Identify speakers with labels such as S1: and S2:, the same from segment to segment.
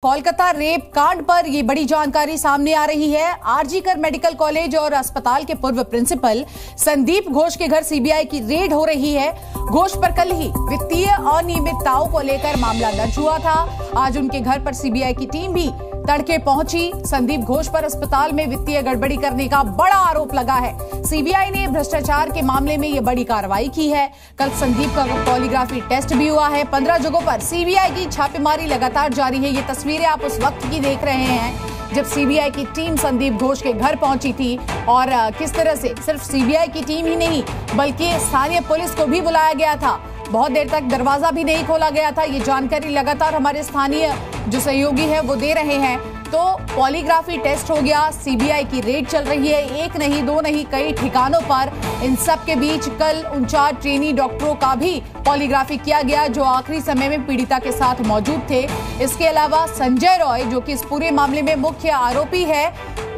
S1: Kolkata rape कांड पर ये बड़ी जानकारी सामने आ रही है। आरजीकर मेडिकल कॉलेज और अस्पताल के पूर्व प्रिंसिपल संदीप घोष के घर सीबीआई की रेड हो रही है। घोष पर कल ही वित्तीय अनियमितताओं को लेकर मामला दर्ज हुआ था। आज उनके घर पर सीबीआई की टीम भी तड़के पहुंची। संदीप घोष पर अस्पताल में वित्तीय गड़बड़ी करने का बड़ा आरोप लगा है। सीबीआई ने भ्रष्टाचार के मामले में ये बड़ी कार्रवाई की है। कल संदीप का पॉलीग्राफी टेस्ट भी हुआ है। 15 जगहों पर सीबीआई की छापेमारी लगातार जारी है। ये तस्वीरें आप उस वक्त की देख रहे हैं जब सीबीआई की टीम संदीप घोष के घर पहुंची थी और किस तरह से सिर्फ सीबीआई की टीम ही नहीं बल्कि स्थानीय पुलिस को भी बुलाया गया था। बहुत देर तक दरवाजा भी नहीं खोला गया था। ये जानकारी लगातार हमारे स्थानीय जो सहयोगी है वो दे रहे हैं। तो पॉलीग्राफी टेस्ट हो गया, सीबीआई की रेड चल रही है। एक नहीं दो नहीं कई ठिकानों पर। इन सब के बीच कल 49 ट्रेनी डॉक्टरों का भी पॉलीग्राफी किया गया जो आखिरी समय में पीड़िता के साथ मौजूद थे। इसके अलावा संजय रॉय जो कि इस पूरे मामले में मुख्य आरोपी है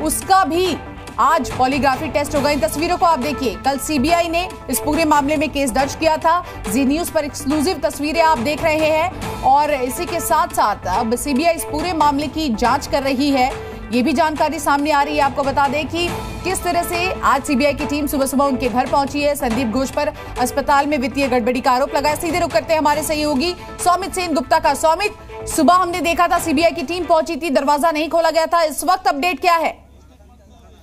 S1: उसका भी आज पॉलीग्राफी टेस्ट होगा। इन तस्वीरों को आप देखिए। कल सीबीआई ने इस पूरे मामले में केस दर्ज किया था। जी न्यूज पर एक्सक्लूसिव तस्वीरें आप देख रहे हैं और इसी के साथ साथ अब सीबीआई इस पूरे मामले की जांच कर रही है। ये भी जानकारी सामने आ रही है। आपको बता दें कि किस तरह से आज सीबीआई की टीम सुबह सुबह उनके घर पहुंची है। संदीप घोष पर अस्पताल में वित्तीय गड़बड़ी का आरोप लगा है। सीधे रुख करते हैं हमारे सहयोगी सौमित सेन गुप्ता का। सौमित, सुबह हमने देखा था सीबीआई की टीम पहुंची थी, दरवाजा नहीं खोला गया था। इस वक्त अपडेट क्या है?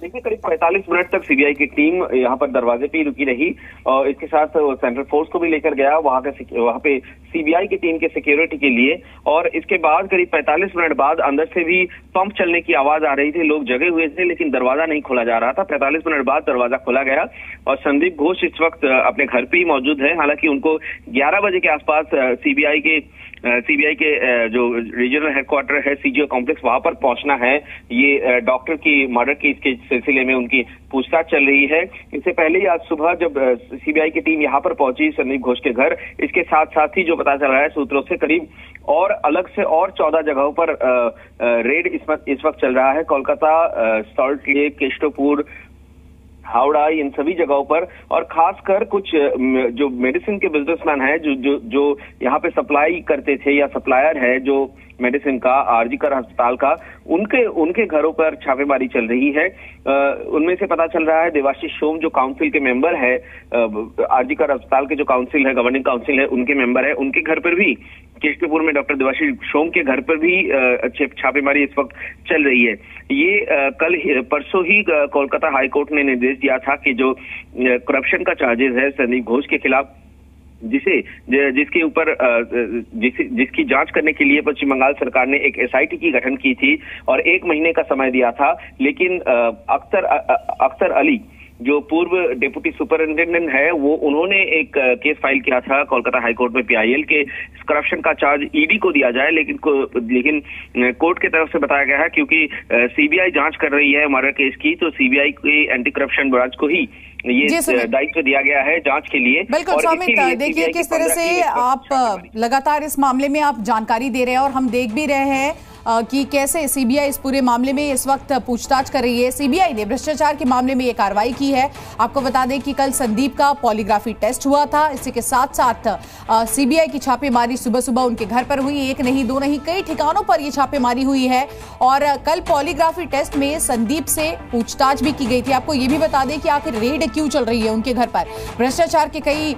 S2: देखिए, करीब 45 मिनट तक सीबीआई की टीम यहाँ पर दरवाजे पे ही रुकी रही और इसके साथ सेंट्रल फोर्स को भी लेकर गया वहाँ पे सीबीआई की टीम के सिक्योरिटी के लिए। और इसके बाद करीब 45 मिनट बाद अंदर से भी पंप चलने की आवाज आ रही थी। लोग जगे हुए थे लेकिन दरवाजा नहीं खोला जा रहा था। 45 मिनट बाद दरवाजा खोला गया और संदीप घोष इस वक्त अपने घर पे ही मौजूद है। हालांकि उनको 11 बजे के आसपास सीबीआई के जो रीजनल हेडक्वार्टर है सीजीओ कॉम्प्लेक्स वहां पर पहुंचना है। ये डॉक्टर की मर्डर केस के सिलसिले में उनकी पूछताछ चल रही है। इससे पहले ही आज सुबह जब सीबीआई की टीम यहां पर पहुंची संदीप घोष के घर, इसके साथ ही जो पता चल रहा है सूत्रों से करीब और अलग से और 14 जगहों पर रेड इस वक्त चल रहा है। कोलकाता, सॉल्ट लेक, केशवपुर, हावड़ा, इन सभी जगहों पर। और खासकर कुछ जो मेडिसिन के बिजनेसमैन हैं जो यहाँ पे सप्लाई करते थे या सप्लायर है जो मेडिसिन का आरजीकर अस्पताल का, उनके घरों पर छापेमारी चल रही है। उनमें से पता चल रहा है देवाशीष सोम जो काउंसिल के मेंबर है, आरजीकर अस्पताल के जो काउंसिल है, गवर्निंग काउंसिल है, उनके मेंबर है, उनके घर पर भी केशवपुर में डॉक्टर देवाशीष सोम के घर पर भी छापेमारी इस वक्त चल रही है। ये परसों ही कोलकाता हाईकोर्ट ने निर्देश दिया था कि जो करप्शन का चार्जेस है संदीप घोष के खिलाफ जिसके ऊपर जिसकी जांच करने के लिए पश्चिम बंगाल सरकार ने एक एसआईटी की गठन की थी और 1 महीने का समय दिया था। लेकिन अख्तर अली जो पूर्व डिप्टी सुपरिंटेंडेंट है उन्होंने एक केस फाइल किया था कोलकाता हाईकोर्ट में पीआईएल के करप्शन का चार्ज ईडी को दिया जाए। लेकिन कोर्ट की तरफ से बताया गया है क्योंकि सीबीआई जांच कर रही है मर्डर केस की, तो सीबीआई की एंटी करप्शन ब्रांच को ही ये दायित्व दिया गया है जांच के लिए।
S1: बिल्कुल सौमित, देखिए किस तरह से आप लगातार इस मामले में आप जानकारी दे रहे हैं और हम देख भी रहे हैं कि कैसे सीबीआई इस पूरे मामले में इस वक्त पूछताछ कर रही है। सीबीआई ने भ्रष्टाचार के मामले में ये कार्रवाई की है। आपको बता दें कि कल संदीप का पॉलीग्राफी टेस्ट हुआ था। इसी के साथ साथ सीबीआई की छापेमारी सुबह सुबह उनके घर पर हुई। 1 नहीं 2 नहीं कई ठिकानों पर ये छापेमारी हुई है और कल पॉलीग्राफी टेस्ट में संदीप से पूछताछ भी की गई थी। आपको ये भी बता दें कि आखिर रेड क्यों चल रही है उनके घर पर। भ्रष्टाचार के कई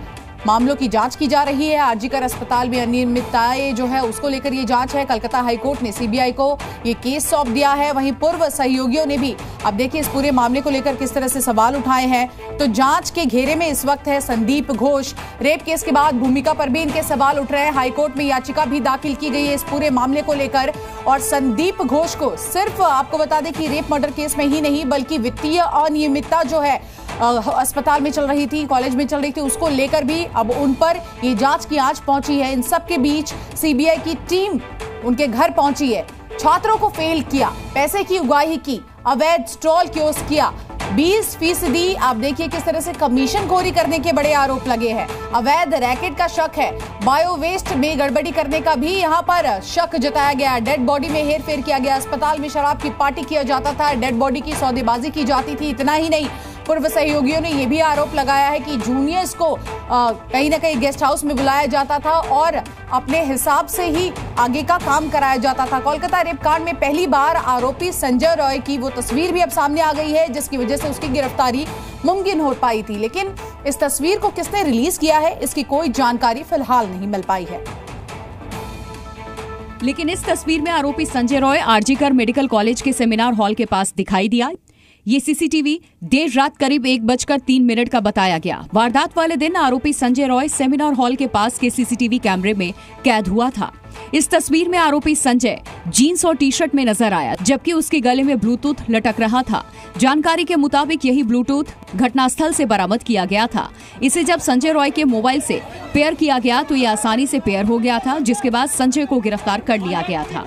S1: मामलों की जांच की जा रही है। आरजीकर अस्पताल में अनियमितताएं जो है उसको लेकर ये जांच है। कलकत्ता हाईकोर्ट ने सीबीआई को ये केस सौंप दिया है। वहीं पूर्व सहयोगियों ने भी अब देखिए इस पूरे मामले को लेकर किस तरह से सवाल उठाए हैं। तो जांच के घेरे में इस वक्त है संदीप घोष। रेप केस के बाद भूमिका पर भी इनके सवाल उठ रहे हैं। हाईकोर्ट में याचिका भी दाखिल की गई है इस पूरे मामले को लेकर। और संदीप घोष को सिर्फ आपको बता दें कि रेप मर्डर केस में ही नहीं बल्कि वित्तीय अनियमितता जो है अस्पताल में चल रही थी, कॉलेज में चल रही थी, उसको लेकर भी अब उन पर ये जांच की आंच पहुंची है। इन सब के बीच सीबीआई की टीम उनके घर पहुंची है। छात्रों को फेल किया, पैसे की उगाही की, अवैध स्टॉल कियोस्क किया, 20% आप देखिए किस तरह से कमीशनखोरी करने के बड़े आरोप लगे हैं। अवैध रैकेट का शक है। बायो वेस्ट में गड़बड़ी करने का भी यहां पर शक जताया गया। डेड बॉडी में हेरफेर किया गया। अस्पताल में शराब की पार्टी किया जाता था, डेड बॉडी की सौदेबाजी की जाती थी। इतना ही नहीं, पूर्व सहयोगियों ने यह भी आरोप लगाया है कि जूनियर्स को कहीं ना कहीं गेस्ट हाउस में बुलाया जाता था और अपने हिसाब से ही आगे का काम कराया जाता था। कोलकाता रेप कांड में पहली बार आरोपी संजय रॉय की वो तस्वीर भी अब सामने आ गई है, जिसकी वजह से उसकी गिरफ्तारी मुमकिन हो पाई थी। लेकिन इस तस्वीर को किसने रिलीज किया है, इसकी कोई जानकारी फिलहाल नहीं मिल पाई है।
S3: लेकिन इस तस्वीर में आरोपी संजय रॉय आरजीकर मेडिकल कॉलेज के सेमिनार हॉल के पास दिखाई दिया। ये सीसीटीवी देर रात करीब 1:03 का बताया गया। वारदात वाले दिन आरोपी संजय रॉय सेमिनार हॉल के पास के सीसीटीवी कैमरे में कैद हुआ था। इस तस्वीर में आरोपी संजय जीन्स और टी शर्ट में नजर आया, जबकि उसके गले में ब्लूटूथ लटक रहा था। जानकारी के मुताबिक यही ब्लूटूथ घटनास्थल से बरामद किया गया था। इसे जब संजय रॉय के मोबाइल से पेयर किया गया तो ये आसानी से पेयर हो गया था, जिसके बाद संजय को गिरफ्तार कर लिया गया था।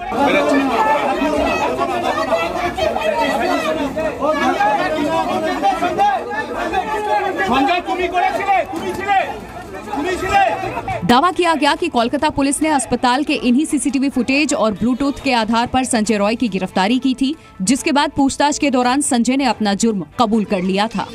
S3: दावा किया गया कि कोलकाता पुलिस ने अस्पताल के इन्हीं सीसीटीवी फुटेज और ब्लूटूथ के आधार पर संजय रॉय की गिरफ्तारी की थी, जिसके बाद पूछताछ के दौरान संजय ने अपना जुर्म कबूल कर लिया था।